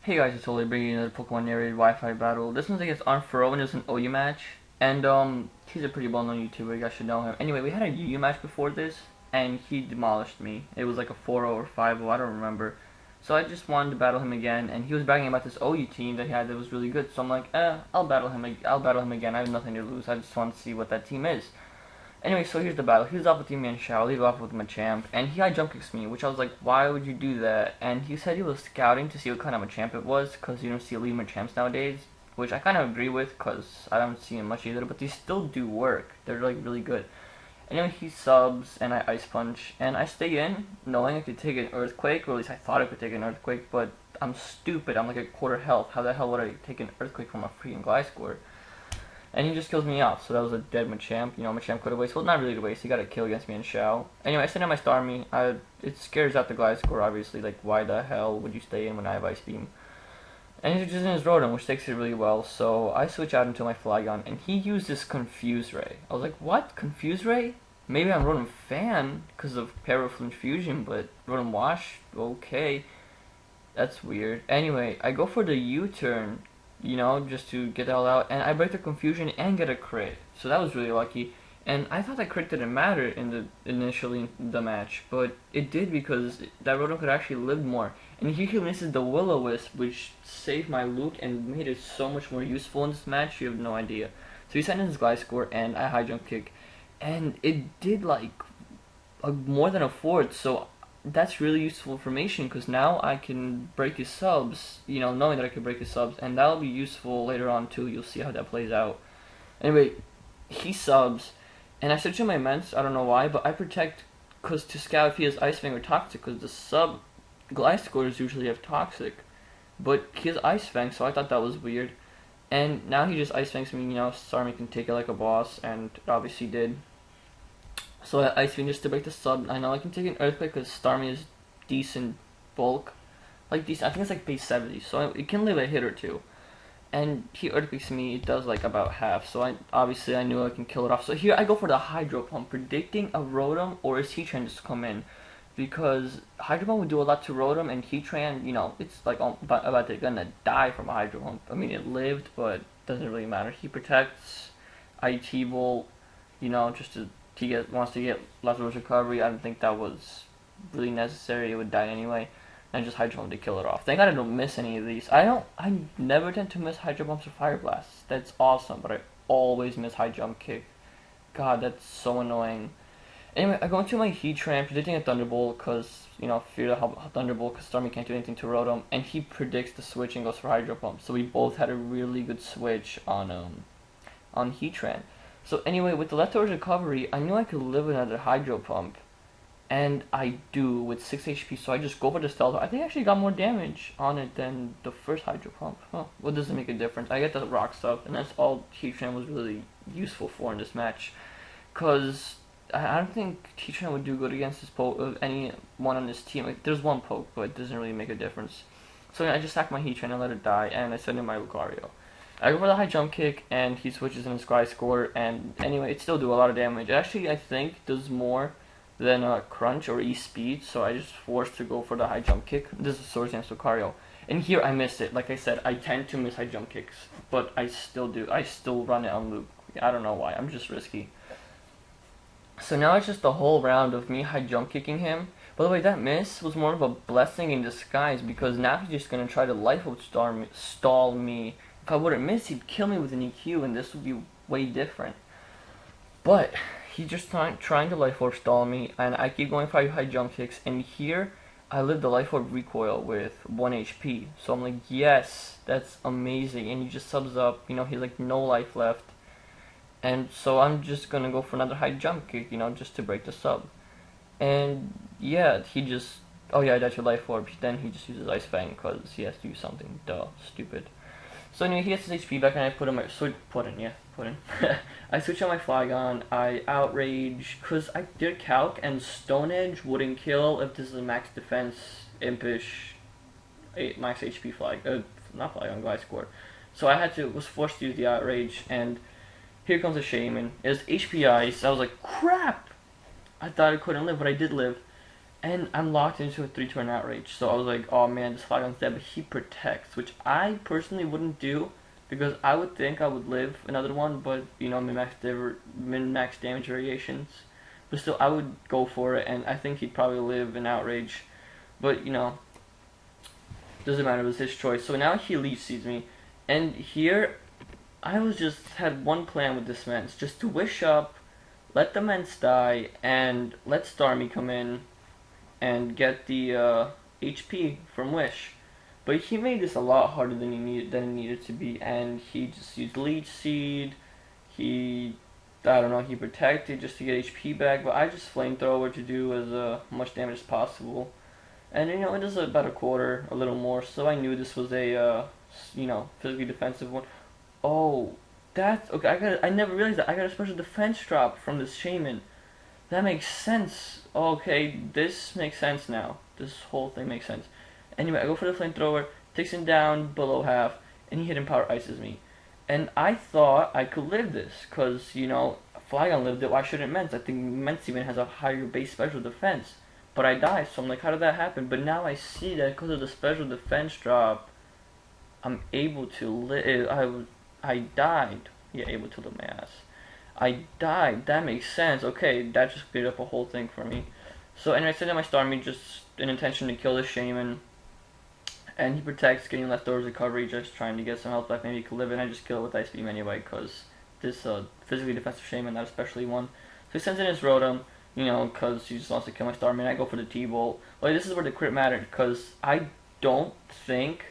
Hey guys, it's Oli bringing you another Pokemon narrated Wi-Fi battle. This one's against Armedfro and it was an OU match. And he's a pretty well-known YouTuber, you guys should know him. Anyway, we had a UU match before this, and he demolished me. It was like a 4-0 or 5-0, I don't remember. So I just wanted to battle him again, and he was bragging about this OU team that he had that was really good. So I'm like, I'll battle him again. I have nothing to lose. I just want to see what that team is. Anyway, so here's the battle. He was off with me and Shao. Leave off with Machamp, and he high jump kicks me, which I was like, why would you do that? And he said he was scouting to see what kind of Machamp it was, because you don't see elite Machamps nowadays, which I kind of agree with, because I don't see him much either, but they still do work. They're like really good. Anyway, he subs, and I Ice Punch, and I stay in, knowing I could take an Earthquake, or at least I thought I could take an Earthquake, but I'm stupid. I'm like a quarter health. How the hell would I take an Earthquake from a freaking Gliscor? And he just kills me off, so that was a dead Machamp. You know, Machamp could have wasted. Well, not really to waste. He got a kill against me and Shao. Anyway, I send out my Starmie. It scares out the Gliscor, obviously. Like, why the hell would you stay in when I have Ice Beam? And he's just in his Rotom, which takes it really well. So I switch out into my Flygon, and he used this Confuse Ray. I was like, what? Confuse Ray? Maybe I'm Rotom fan because of Paraflinch Fusion, but Rotom Wash? Okay. That's weird. Anyway, I go for the U-turn, you know, just to get the hell out, and I break the confusion and get a crit. So that was really lucky. And I thought that crit didn't matter in the initially in the match, but it did because that Rotom could actually live more. And here he misses the Will-O-Wisp, which saved my loot and made it so much more useful in this match. You have no idea. So he sent in his Gliscor, and I high jump kick, and it did like more than a fourth. So that's really useful information because now I can break his subs, you know, knowing that I can break his subs, and that'll be useful later on too. You'll see how that plays out. Anyway, he subs, and I switch in my Immense, I don't know why, but I protect, because to scout if he has Ice Fang or Toxic, because the sub Gliscors usually have Toxic, but he has Ice Fang, so I thought that was weird. And now he just Ice Fangs me, you know, Starmie can take it like a boss, and it obviously did. So I Ice Beam just to break the sub. I know I can take an Earthquake because Starmie is decent bulk. Like decent, I think it's like base 70, so it can live a hit or two. And he Earthquakes me, it does like about half, so obviously I knew I can kill it off. So here I go for the Hydro Pump, predicting a Rotom or his Heatran just to come in. Because Hydro Pump would do a lot to Rotom, and Heatran, you know, it's like about to gonna die from a Hydro Pump. I mean, it lived, but doesn't really matter. He protects, I T-Volt, you know, just to wants to get lots of recovery. I don't think that was really necessary. It would die anyway. And just Hydro Pump to kill it off. Thank God I don't miss any of these. I never tend to miss Hydro Pumps or Fire Blasts. That's awesome, but I always miss High Jump Kick. God, that's so annoying. Anyway, I go into my Heatran, predicting a Thunderbolt, because, you know, fear the Thunderbolt, because Starmie can't do anything to Rotom, and he predicts the switch and goes for Hydro Pump. So we both had a really good switch on Heatran. So anyway, with the leftover recovery, I knew I could live another Hydro Pump. And I do with 6 HP, so I just go for the Stealth. I think I actually got more damage on it than the first Hydro Pump. Huh, what does it make a difference? I get the Rock stuff, and that's all Heatran was really useful for in this match. Because I don't think Heatran would do good against this anyone on this team. Like, there's one poke, but it doesn't really make a difference. So yeah, I just sack my Heatran and let it die, and I send in my Lucario. I go for the high jump kick, and he switches in his Gliscor, and anyway, it still do a lot of damage. It actually, I think, does more than Crunch or E-Speed, so I just forced to go for the high jump kick. This is Swords Dance Lucario. And here I missed it. Like I said, I tend to miss high jump kicks, but I still do. I still run it on loop. I don't know why. I'm just risky. So now it's just the whole round of me high jump kicking him. By the way, that miss was more of a blessing in disguise, because now he's just going to try to life stall me. If I wouldn't miss, he'd kill me with an EQ, and this would be way different. But he's just trying to life orb stall me, and I keep going for high jump kicks, and here I live the life orb recoil with 1 HP. So I'm like, yes, that's amazing. And he just subs up, you know, he's like no life left. And so I'm just gonna go for another high jump kick, you know, just to break the sub. And yeah, he just, oh yeah, that's your life orb. Then he just uses Ice Fang because he has to do something. Duh, stupid. So anyway, he gets his HP back, and I put in. I switch on my Flygon. I outrage because I did calc, and Stone Edge wouldn't kill if this is a max defense impish, max HP not Flygon, Gliscor. So was forced to use the outrage, and here comes a Shaman. It was HP Ice. I was like, crap! I thought I couldn't live, but I did live. And I'm locked into a 3-turn outrage. So I was like, oh man, this Flygon's dead, but he protects, which I personally wouldn't do because I would think I would live another one, but you know, min-max damage variations. But still, I would go for it, and I think he'd probably live in outrage. But you know, doesn't matter, it was his choice. So now he leech sees me, and here I was just had one plan with this Mence, just to wish up, let the Mence die, and let Starmie come in and get the HP from Wish. But he made this a lot harder than it needed to be, and he just used Leech Seed. He, I don't know, he protected just to get HP back. But I just flamethrower to do as much damage as possible, and you know it is about a quarter, a little more. So I knew this was a you know, physically defensive one. Oh, that's okay. I never realized that I got a special defense drop from this Shaman. That makes sense. Okay, this makes sense now. This whole thing makes sense. Anyway, I go for the flamethrower, takes him down below half, and he hidden power ices me. And I thought I could live this, cause you know, Flygon lived it. Why shouldn't Mence? I think Mence even has a higher base special defense. But I died, so I'm like, how did that happen? But now I see that because of the special defense drop, I'm able to live. I died. Yeah, able to live my ass. I died. That makes sense. Okay, that just cleared up a whole thing for me. So anyway, I send out my Starmie just an intention to kill this Shaman. And he protects, getting leftovers recovery, just trying to get some health back. Maybe he could live it, and I just kill it with Ice Beam anyway, because this physically defensive Shaman, not especially one. So he sends in his Rotom, you know, because he just wants to kill my Starmie, and I go for the T-Bolt. Like, this is where the crit mattered, because I don't think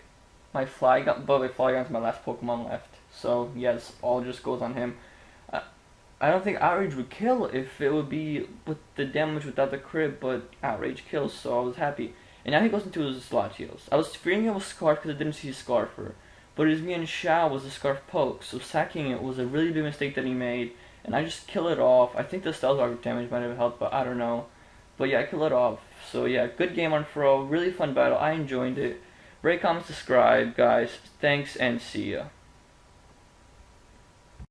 my Flygon, but my Flygon's my last Pokemon left. So, yes, all just goes on him. I don't think Outrage would kill if it would be with the damage without the crit, but Outrage kills, so I was happy. And now he goes into his Latios. I was fearing it was Scarf because I didn't see Scarfer. But his me and Shao was a Scarf poke, so sacking it was a really big mistake that he made. And I just kill it off. I think the Stealth Rocket damage might have helped, but I don't know. But yeah, I kill it off. So yeah, good game on Fro. Really fun battle. I enjoyed it. Rate, comment, subscribe, guys. Thanks, and see ya.